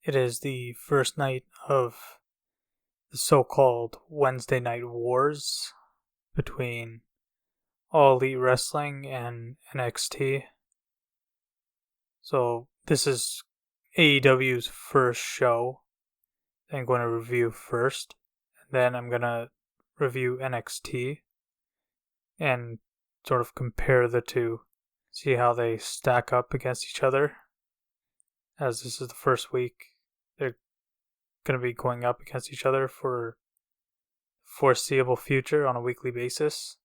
It is the first night of the so-called Wednesday Night Wars between All Elite Wrestling and NXT. So this is AEW's first show I'm going to review first, and then I'm going to review NXT and sort of compare the two, see how they stack up against each other. As this is the first week, they're going to be going up against each other for foreseeable future on a weekly basis.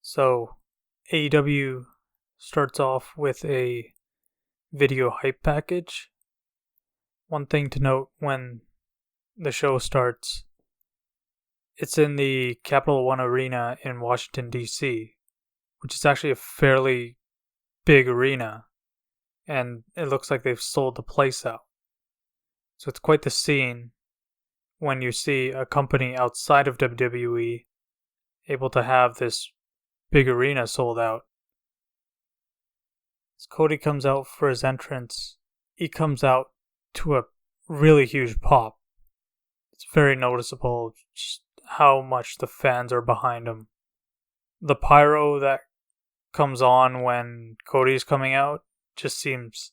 So AEW starts off with a video hype package. One thing to note when the show starts, it's in the Capital One Arena in Washington, D.C., which is actually a fairly big arena, and it looks like they've sold the place out. So it's quite the scene when you see a company outside of WWE able to have this big arena sold out. As Cody comes out for his entrance, he comes out to a really huge pop. It's very noticeable just how much the fans are behind him. The pyro that comes on when Cody's coming out just seems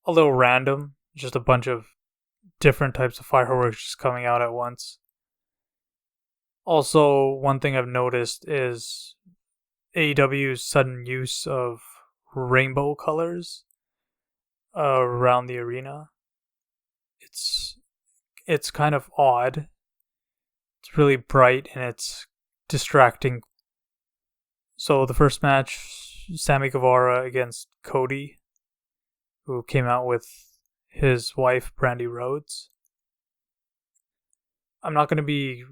a little random. Just a bunch of different types of fireworks just coming out at once. Also, one thing I've noticed is AEW's sudden use of rainbow colors around the arena. It's kind of odd. It's really bright and it's distracting. So the first match, Sammy Guevara against Cody, who came out with his wife, Brandy Rhodes. I'm not going to be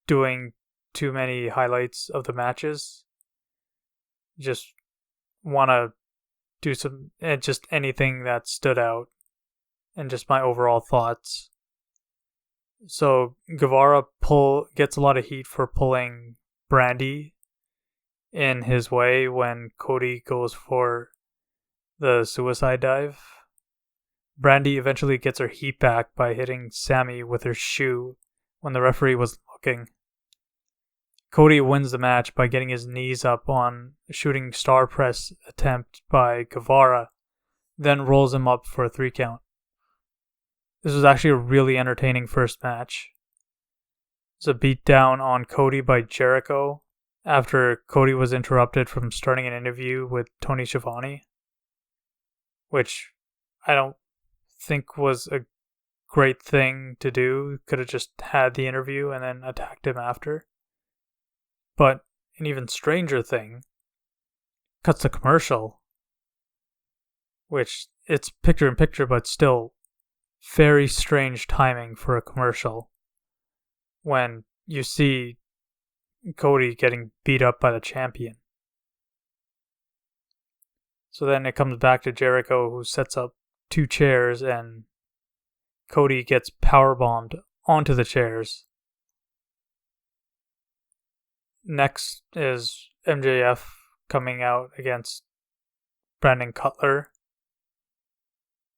doing too many highlights of the matches. Just want to do some, just anything that stood out and just my overall thoughts. So Guevara gets a lot of heat for pulling Brandy in his way when Cody goes for the suicide dive. Brandy eventually gets her heat back by hitting Sammy with her shoe when the referee was looking. Cody wins the match by getting his knees up on a shooting star press attempt by Guevara, then rolls him up for a 3 count. This was actually a really entertaining first match. It's a beatdown on Cody by Jericho after Cody was interrupted from starting an interview with Tony Schiavone, which I don't think was a great thing to do. Could have just had the interview and then attacked him after. But an even stranger thing, cuts the commercial, which it's picture in picture, but still very strange timing for a commercial when you see Cody getting beat up by the champion. So then it comes back to Jericho, who sets up 2 chairs and Cody gets powerbombed onto the chairs. Next is MJF coming out against Brandon Cutler.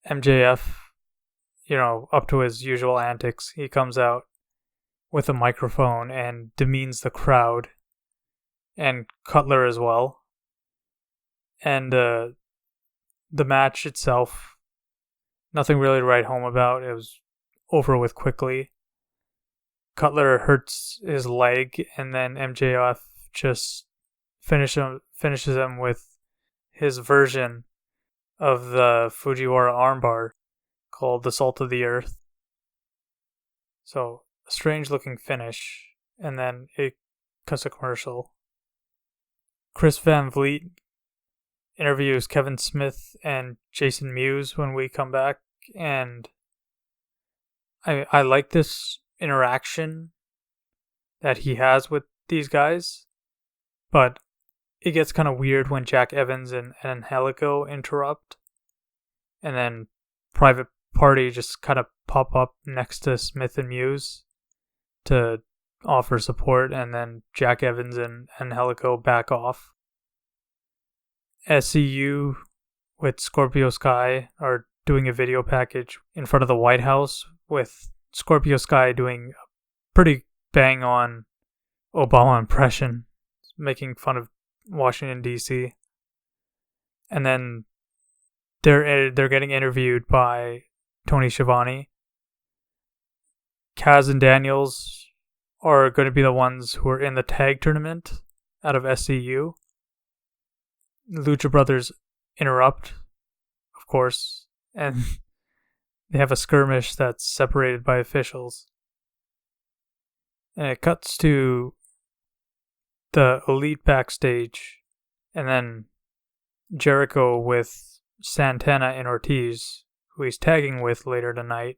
MJF, up to his usual antics, he comes out with a microphone and demeans the crowd, and Cutler as well. And the match itself, nothing really to write home about. It was over with quickly. Cutler hurts his leg, and then MJF just finishes him with his version of the Fujiwara armbar called the Salt of the Earth. So, a strange looking finish, and then it cuts a commercial. Chris Van Vliet interviews Kevin Smith and Jason Mewes when we come back, and I like this interaction that he has with these guys, but it gets kind of weird when Jack Evans and Angelico interrupt, and then Private Party just kind of pop up next to Smith and Mewes to offer support, and then Jack Evans and Angelico back off. SCU with Scorpio Sky are doing a video package in front of the White House with Scorpio Sky doing a pretty bang on Obama impression, making fun of Washington D.C. And then they're getting interviewed by Tony Schiavone. Kaz and Daniels are going to be the ones who are in the tag tournament out of SCU. Lucha Brothers interrupt, of course, and they have a skirmish that's separated by officials. And it cuts to the Elite backstage, and then Jericho with Santana and Ortiz, who he's tagging with later tonight.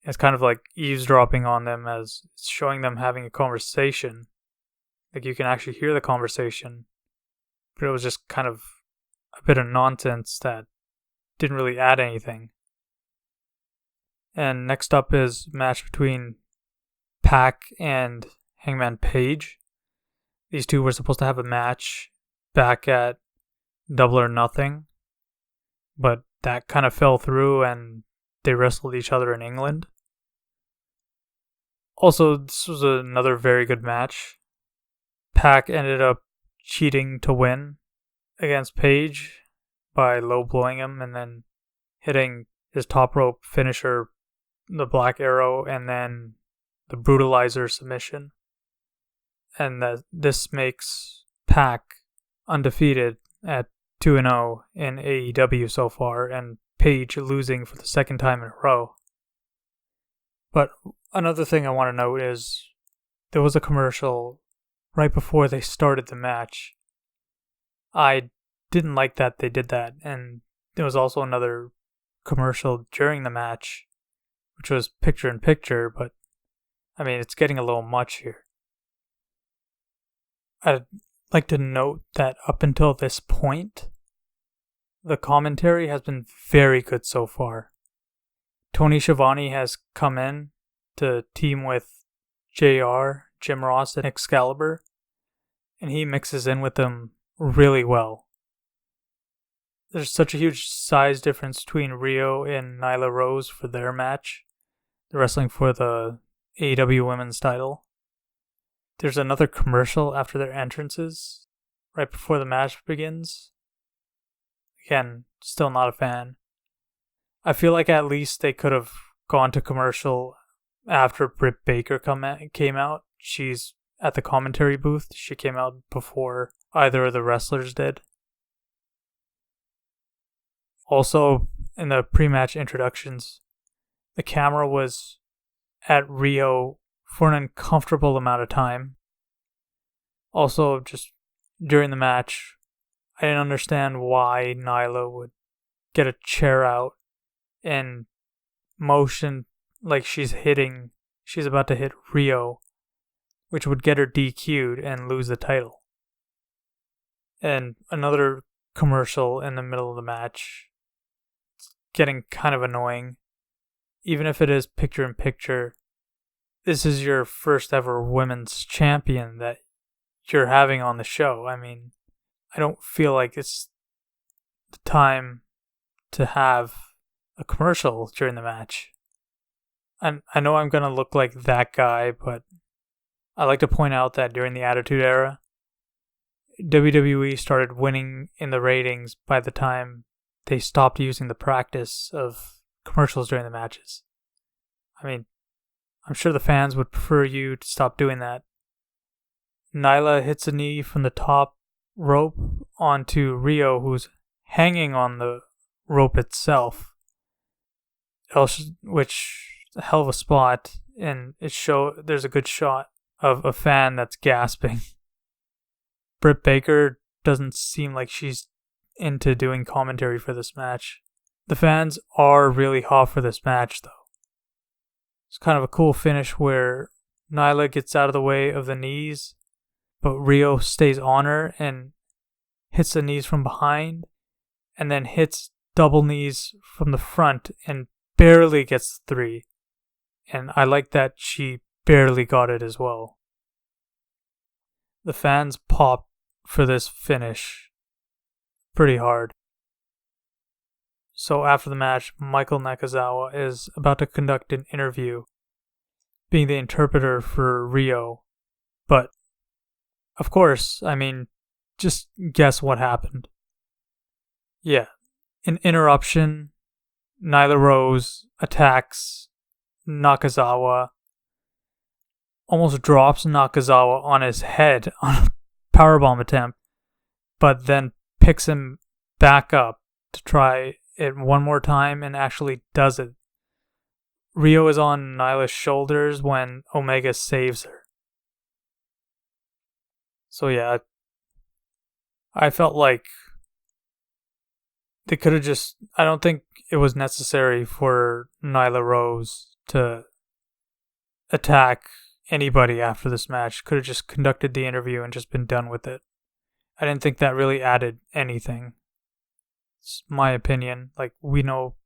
It's kind of like eavesdropping on them as it's showing them having a conversation. Like you can actually hear the conversation, but it was just kind of a bit of nonsense that didn't really add anything. And next up is a match between Pac and Hangman Page. These two were supposed to have a match back at Double or Nothing, but that kind of fell through and they wrestled each other in England. Also, this was another very good match. Pac ended up cheating to win against Page by low blowing him and then hitting his top rope finisher, the Black Arrow, and then the Brutalizer submission. And this makes Pac undefeated at 2-0 in AEW so far, and Page losing for the second time in a row. But another thing I want to note is there was a commercial right before they started the match. I didn't like that they did that, and there was also another commercial during the match, which was picture-in-picture, but I mean, it's getting a little much here. I'd like to note that up until this point, the commentary has been very good so far. Tony Schiavone has come in to team with JR, Jim Ross, and Excalibur, and he mixes in with them really well. There's such a huge size difference between Rio and Nyla Rose for their match. They're wrestling for the AEW Women's title. There's another commercial after their entrances, right before the match begins. Again, still not a fan. I feel like at least they could have gone to commercial after Britt Baker came out. She's at the commentary booth. She came out before either of the wrestlers did. Also, in the pre-match introductions, the camera was at Rio for an uncomfortable amount of time. Also, just during the match, I didn't understand why Nyla would get a chair out and motion like she's about to hit Rio, which would get her DQ'd and lose the title. And another commercial in the middle of the match. It's getting kind of annoying. Even if it is picture-in-picture, this is your first ever women's champion that you're having on the show. I mean, I don't feel like it's the time to have a commercial during the match. And I know I'm going to look like that guy, but I like to point out that during the Attitude Era, WWE started winning in the ratings by the time they stopped using the practice of commercials during the matches. I mean, I'm sure the fans would prefer you to stop doing that. Nyla hits a knee from the top rope onto Rio, who's hanging on the rope itself, which is a hell of a spot, and there's a good shot of a fan that's gasping. Britt Baker doesn't seem like she's into doing commentary for this match. The fans are really hot for this match, though. It's kind of a cool finish where Nyla gets out of the way of the knees, but Rio stays on her and hits the knees from behind, and then hits double knees from the front and barely gets the 3. And I like that she barely got it as well. The fans pop for this finish pretty hard. So after the match, Michael Nakazawa is about to conduct an interview, being the interpreter for Rio. But, of course, just guess what happened. Yeah, an interruption. Nyla Rose attacks Nakazawa, almost drops Nakazawa on his head on a powerbomb attempt, but then picks him back up to try it one more time and actually does it. Rio is on Nyla's shoulders when Omega saves her. So yeah, I felt like they could have just... I don't think it was necessary for Nyla Rose to attack anybody after this match. Could have just conducted the interview and just been done with it. I didn't think that really added anything. It's my opinion. Like, we know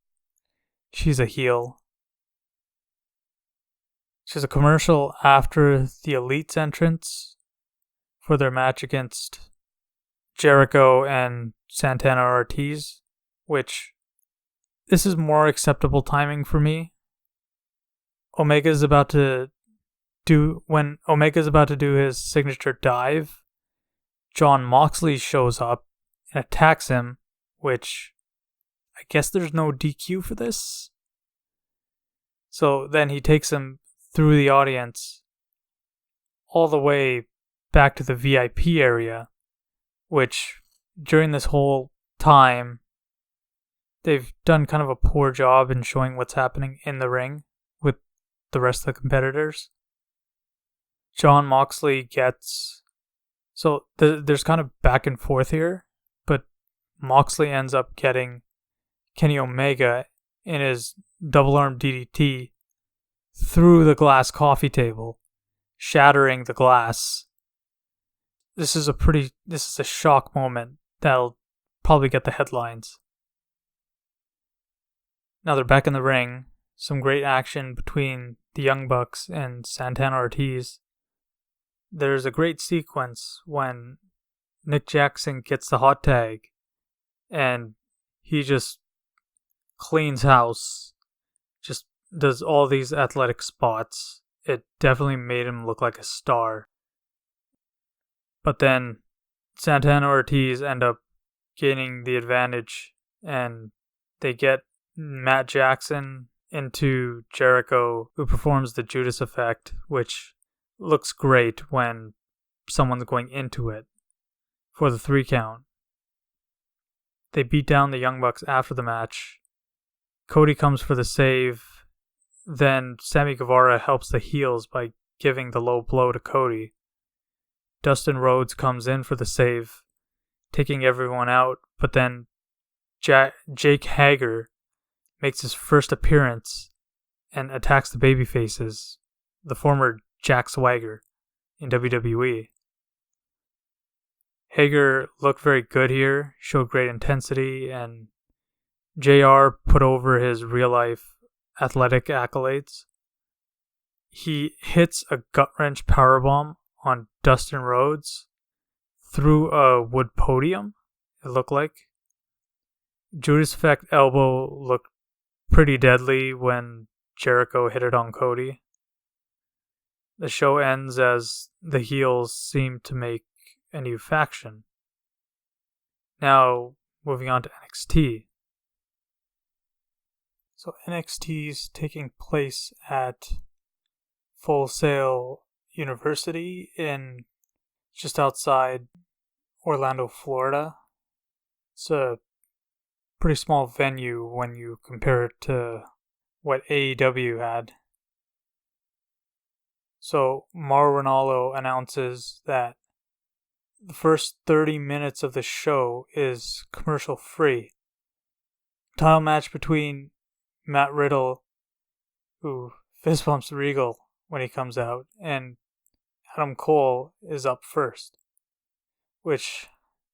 she's a heel. She's a commercial after the Elite's entrance for their match against Jericho and Santana Ortiz, which this is more acceptable timing for me. When Omega's about to do his signature dive, Jon Moxley shows up and attacks him, which I guess there's no DQ for this. So then he takes him through the audience all the way back to the VIP area, which during this whole time they've done kind of a poor job in showing what's happening in the ring with the rest of the competitors. Jon Moxley gets... So there's kind of back and forth here, but Moxley ends up getting Kenny Omega in his double arm DDT through the glass coffee table, shattering the glass. This is a shock moment that'll probably get the headlines. Now they're back in the ring. Some great action between the Young Bucks and Santana Ortiz. There's a great sequence when Nick Jackson gets the hot tag and he just cleans house, just does all these athletic spots. It definitely made him look like a star. But then Santana Ortiz end up gaining the advantage and they get Matt Jackson into Jericho, who performs the Judas effect, which looks great when someone's going into it for the 3 count. They beat down the Young Bucks after the match. Cody comes for the save. Then Sammy Guevara helps the heels by giving the low blow to Cody. Dustin Rhodes comes in for the save, taking everyone out, but then Jake Hager makes his first appearance and attacks the babyfaces, the former Jack Swagger in WWE. Hager looked very good here, showed great intensity, and JR put over his real-life athletic accolades. He hits a gut-wrench powerbomb on Dustin Rhodes through a wood podium, it looked like. Judas Effect elbow looked pretty deadly when Jericho hit it on Cody. The show ends as the heels seem to make a new faction. Now, moving on to NXT. So NXT's taking place at Full Sail University in just outside Orlando, Florida. It's a pretty small venue when you compare it to what AEW had. So Mauro Ranallo announces that the first 30 minutes of the show is commercial free. Title match between Matt Riddle, who fist bumps Regal when he comes out, and Adam Cole is up first, which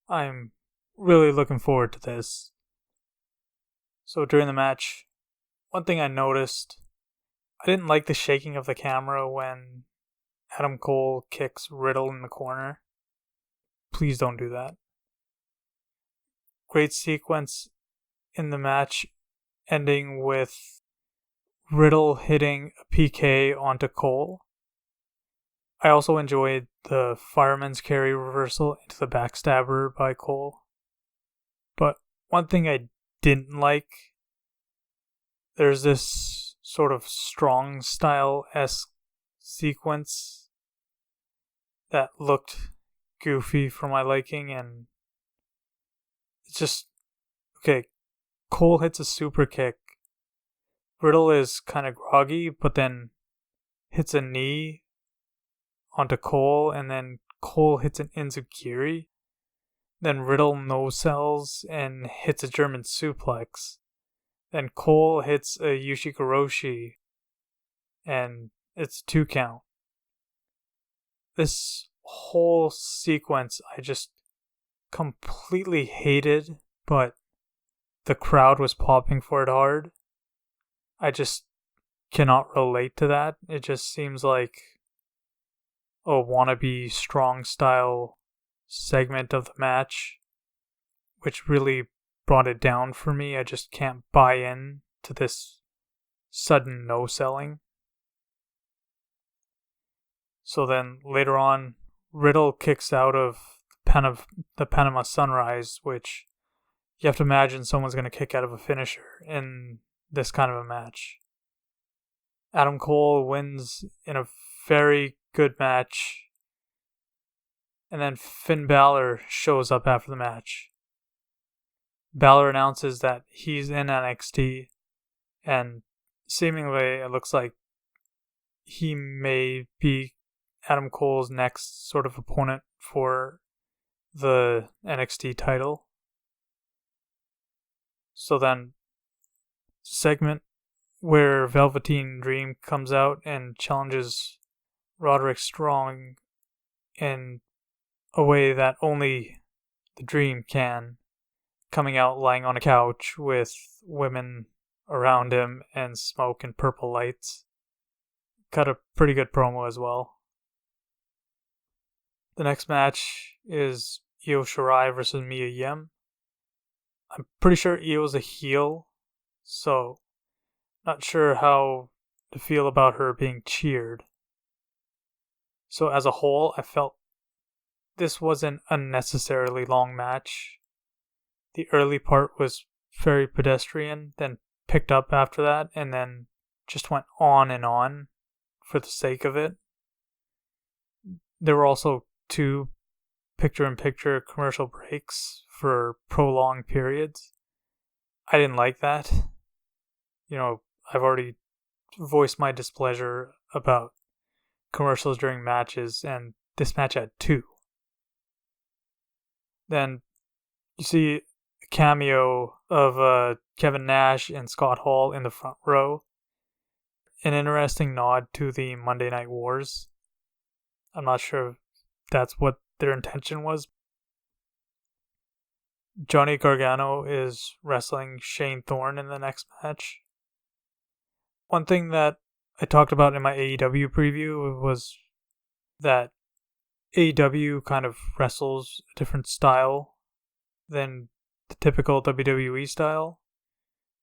I'm really looking forward to this. So during the match, one thing I noticed, I didn't like the shaking of the camera when Adam Cole kicks Riddle in the corner. Please don't do that. Great sequence in the match ending with Riddle hitting a PK onto Cole. I also enjoyed the fireman's carry reversal into the backstabber by Cole. But one thing I didn't like, there's this sort of strong style-esque sequence that looked goofy for my liking, and it's just, okay, Cole hits a super kick. Riddle is kind of groggy, but then hits a knee onto Cole, and then Cole hits an enziguri. Then Riddle no-sells and hits a German suplex. Then Cole hits a Yushikoroshi, and it's 2 count. This whole sequence I just completely hated, but the crowd was popping for it hard. I just cannot relate to that. It just seems like a wannabe strong style segment of the match, which really brought it down for me. I just can't buy in to this sudden no-selling. So then later on, Riddle kicks out of the Panama Sunrise, which you have to imagine someone's going to kick out of a finisher in this kind of a match. Adam Cole wins in a very good match, and then Finn Balor shows up after the match. Balor announces that he's in NXT, and seemingly it looks like he may be Adam Cole's next sort of opponent for the NXT title. So then, segment where Velveteen Dream comes out and challenges Roderick Strong in a way that only the Dream can, coming out lying on a couch with women around him and smoke and purple lights. Cut a pretty good promo as well. The next match is Io Shirai versus Mia Yim. I'm pretty sure Io's a heel, so not sure how to feel about her being cheered. So as a whole, I felt this was an unnecessarily long match. The early part was very pedestrian, then picked up after that, and then just went on and on for the sake of it. There were also 2 picture-in-picture commercial breaks for prolonged periods. I didn't like that. You know, I've already voiced my displeasure about commercials during matches, and this match had 2. Then you see a cameo of Kevin Nash and Scott Hall in the front row. An interesting nod to the Monday Night Wars. I'm not sure if that's what their intention was. Johnny Gargano is wrestling Shane Thorne in the next match. One thing that I talked about in my AEW preview was that AEW kind of wrestles a different style than the typical WWE style,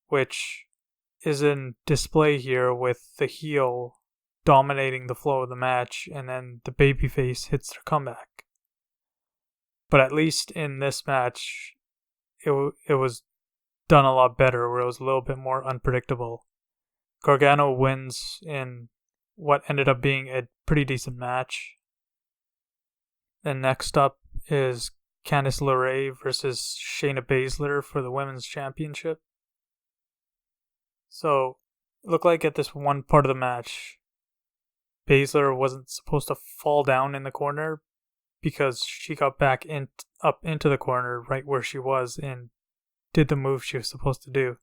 which is in display here with the heel dominating the flow of the match, and then the babyface hits their comeback. But at least in this match, it was done a lot better, where it was a little bit more unpredictable. Gargano wins in what ended up being a pretty decent match. Then next up is Candice LeRae versus Shayna Baszler for the Women's Championship. So, it looked like at this one part of the match, Baszler wasn't supposed to fall down in the corner because she got back up into the corner right where she was and did the move she was supposed to do.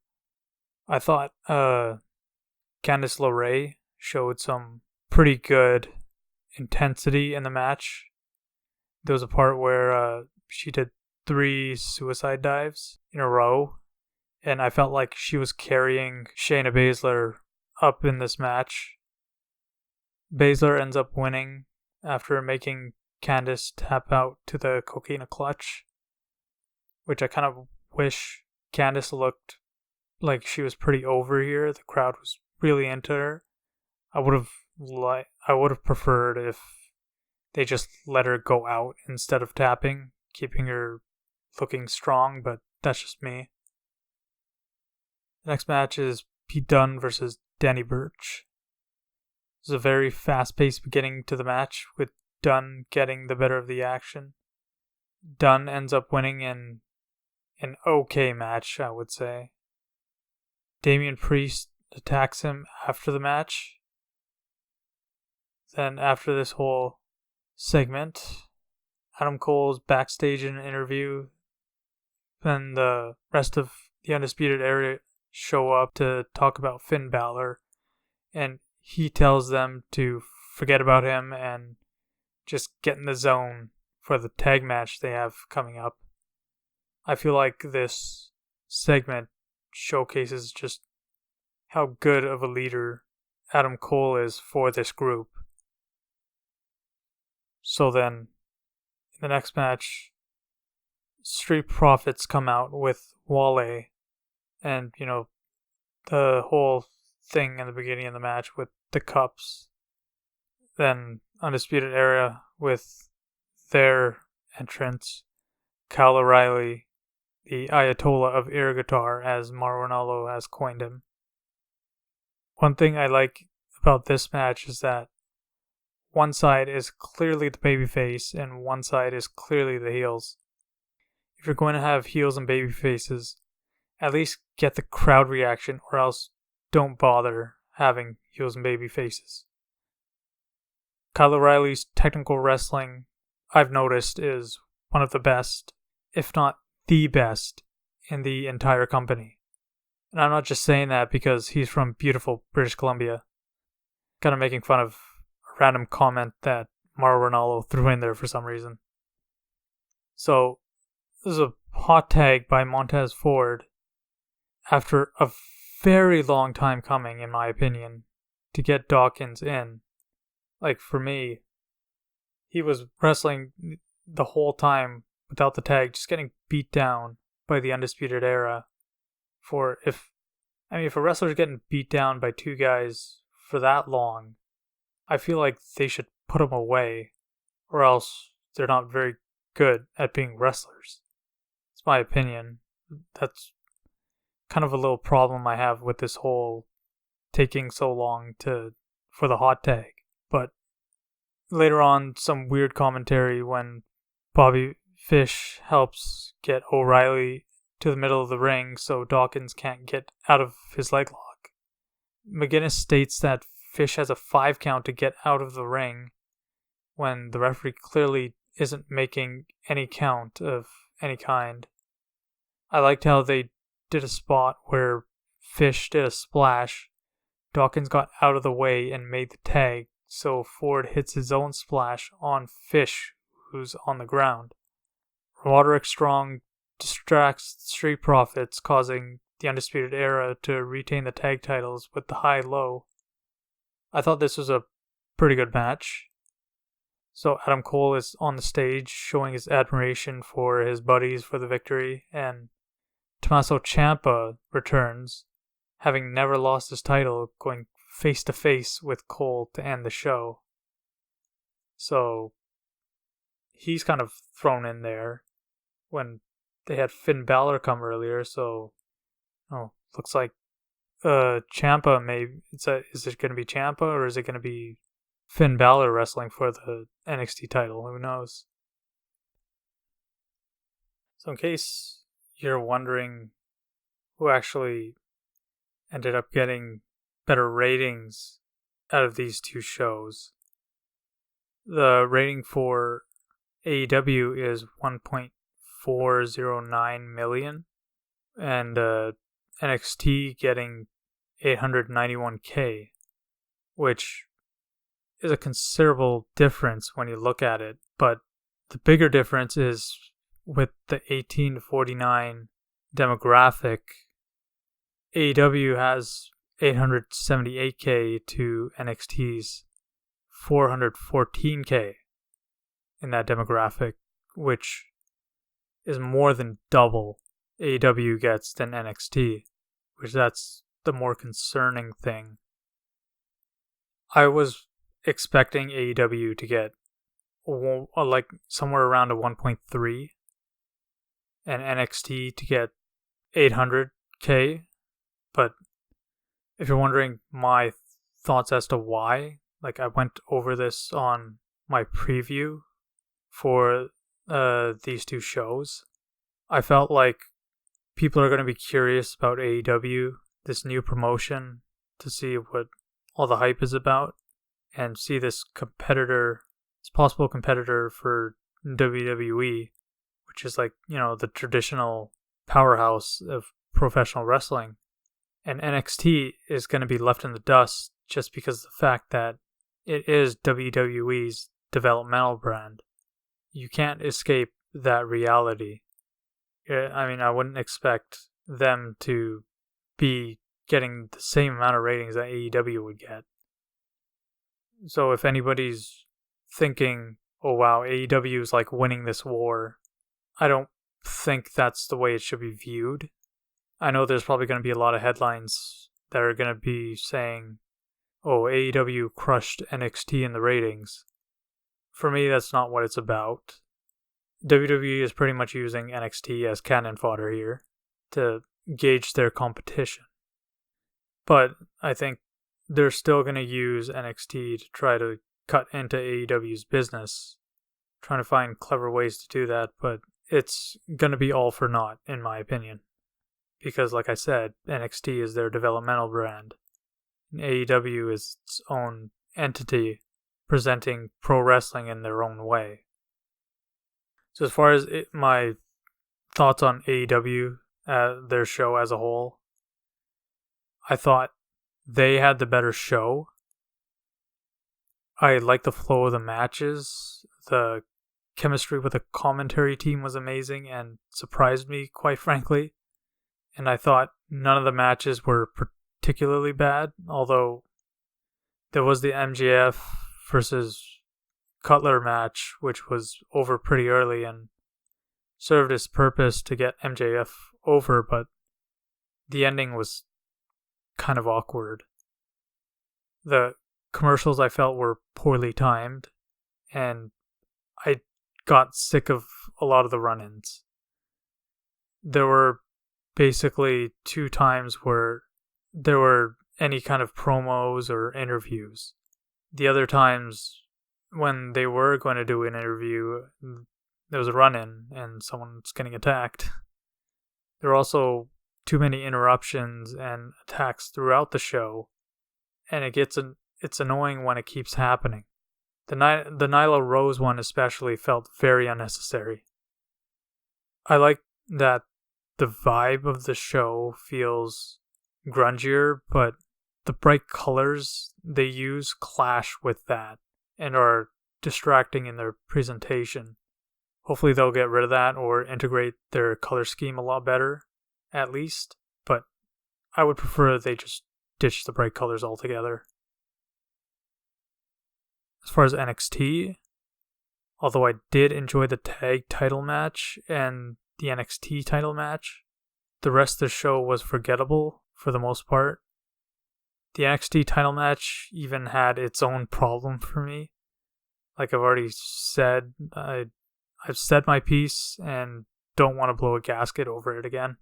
I thought Candice LeRae showed some pretty good intensity in the match. There was a part where she did 3 suicide dives in a row, and I felt like she was carrying Shayna Baszler up in this match. Baszler ends up winning after making Candice tap out to the Coquina Clutch, which I kind of wish Candice looked like she was pretty over here. The crowd was really into her. I would have preferred if they just let her go out instead of tapping, keeping her looking strong, but that's just me. The next match is Pete Dunne versus Danny Burch. It was a very fast-paced beginning to the match, with Dunne getting the better of the action. Dunne ends up winning in an okay match, I would say. Damian Priest attacks him after the match. Then after this whole segment, Adam Cole's backstage in an interview. Then the rest of the Undisputed Era show up to talk about Finn Balor, and he tells them to forget about him and just get in the zone for the tag match they have coming up. I feel like this segment showcases just how good of a leader Adam Cole is for this group. So then, in the next match, Street Profits come out with Wale, and, the whole thing in the beginning of the match with the cups. Then Undisputed Era with their entrance, Kyle O'Reilly, the Ayatollah of air guitar, as Mauro Ranallo has coined him. One thing I like about this match is that one side is clearly the babyface and one side is clearly the heels. If you're going to have heels and babyfaces, at least get the crowd reaction, or else don't bother having heels and babyfaces. Kyle O'Reilly's technical wrestling, I've noticed, is one of the best, if not the best, in the entire company. And I'm not just saying that because he's from beautiful British Columbia. Kind of making fun of a random comment that Mauro Ranallo threw in there for some reason. So, this is a hot tag by Montez Ford after a very long time coming, in my opinion, to get Dawkins in. Like, for me, he was wrestling the whole time without the tag, just getting beat down by the Undisputed Era. If a wrestler's getting beat down by two guys for that long, I feel like they should put them away, or else they're not very good at being wrestlers. It's my opinion. That's kind of a little problem I have with this whole taking so long for the hot tag. But later on, some weird commentary when Bobby Fish helps get O'Reilly to the middle of the ring so Dawkins can't get out of his leg lock. McGuinness states that Fish has a 5 count to get out of the ring when the referee clearly isn't making any count of any kind. I liked how they did a spot where Fish did a splash, Dawkins got out of the way and made the tag, so Ford hits his own splash on Fish, who's on the ground. Roderick Strong distracts the Street Profits, causing the Undisputed Era to retain the tag titles with the high-low. I thought this was a pretty good match. So Adam Cole is on the stage showing his admiration for his buddies for the victory, and Tommaso Ciampa returns, having never lost his title, going face-to-face with Cole to end the show. So he's kind of thrown in there when they had Finn Balor come earlier, so looks like Ciampa is it going to be Ciampa or is it going to be Finn Balor wrestling for the NXT title? Who knows? So in case you're wondering who actually ended up getting better ratings out of these two shows, the rating for AEW is 1.409 million, and NXT getting 891K, which is a considerable difference when you look at it. But the bigger difference is with the 18 to 49 demographic. AEW has 878K to NXT's 414K in that demographic, which is more than double AEW gets than NXT, which that's the more concerning thing. I was expecting AEW to get like somewhere around a 1.3 and NXT to get 800k, but if you're wondering my thoughts as to why, like I went over this on my preview for these two shows. I felt like people are going to be curious about AEW, this new promotion, to see what all the hype is about and see this possible competitor for WWE, which is like, the traditional powerhouse of professional wrestling. And NXT is going to be left in the dust just because of the fact that it is WWE's developmental brand. You can't escape that reality. I mean, I wouldn't expect them to be getting the same amount of ratings that AEW would get. So if anybody's thinking, oh wow, AEW is like winning this war, I don't think that's the way it should be viewed. I know there's probably going to be a lot of headlines that are going to be saying, oh, AEW crushed NXT in the ratings. For me, that's not what it's about. WWE is pretty much using NXT as cannon fodder here to gauge their competition. But I think they're still going to use NXT to try to cut into AEW's business, trying to find clever ways to do that, but it's going to be all for naught, in my opinion. Because, like I said, NXT is their developmental brand. And AEW is its own entity presenting pro wrestling in their own way. So as far as my thoughts on AEW, their show as a whole, I thought they had the better show. I liked the flow of the matches. The chemistry with the commentary team was amazing and surprised me, quite frankly. And I thought none of the matches were particularly bad, although there was the MJF versus Cutler match, which was over pretty early and served its purpose to get MJF over, but the ending was kind of awkward. The commercials I felt were poorly timed, and I got sick of a lot of the run-ins. There were basically 2 times where there were any kind of promos or interviews. The other times, when they were going to do an interview, there was a run-in and someone's getting attacked. There were also too many interruptions and attacks throughout the show, and it's annoying when it keeps happening. The Nyla Rose one especially felt very unnecessary. I like that the vibe of the show feels grungier, but the bright colors they use clash with that and are distracting in their presentation. Hopefully they'll get rid of that or integrate their color scheme a lot better, at least. But I would prefer they just ditch the bright colors altogether. As far as NXT, although I did enjoy the tag title match and the NXT title match, the rest of the show was forgettable for the most part. The NXT title match even had its own problem for me. Like I've already said, I've said my piece and don't want to blow a gasket over it again.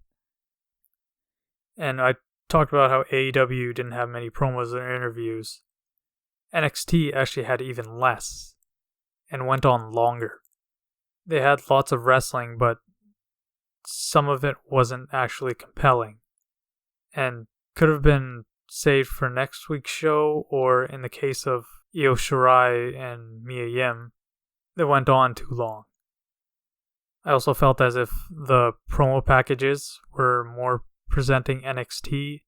And I talked about how AEW didn't have many promos or interviews. NXT actually had even less and went on longer. They had lots of wrestling, but some of it wasn't actually compelling and could have been saved for next week's show, or in the case of Io Shirai and Mia Yim, they went on too long. I also felt as if the promo packages were more presenting NXT,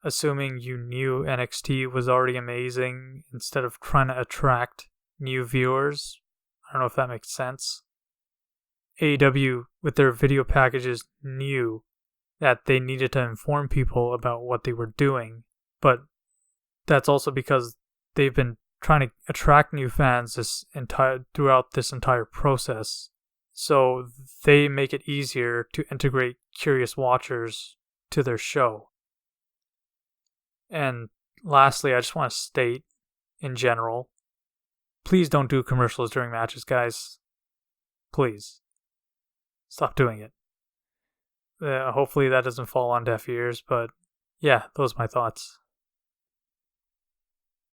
assuming you knew NXT was already amazing instead of trying to attract new viewers. I don't know if that makes sense. AEW, with their video packages, knew that they needed to inform people about what they were doing, but that's also because they've been trying to attract new fans throughout this entire process. So they make it easier to integrate curious watchers to their show. And lastly, I just want to state in general, please don't do commercials during matches, guys. Please. Stop doing it. Hopefully that doesn't fall on deaf ears, but yeah, those are my thoughts.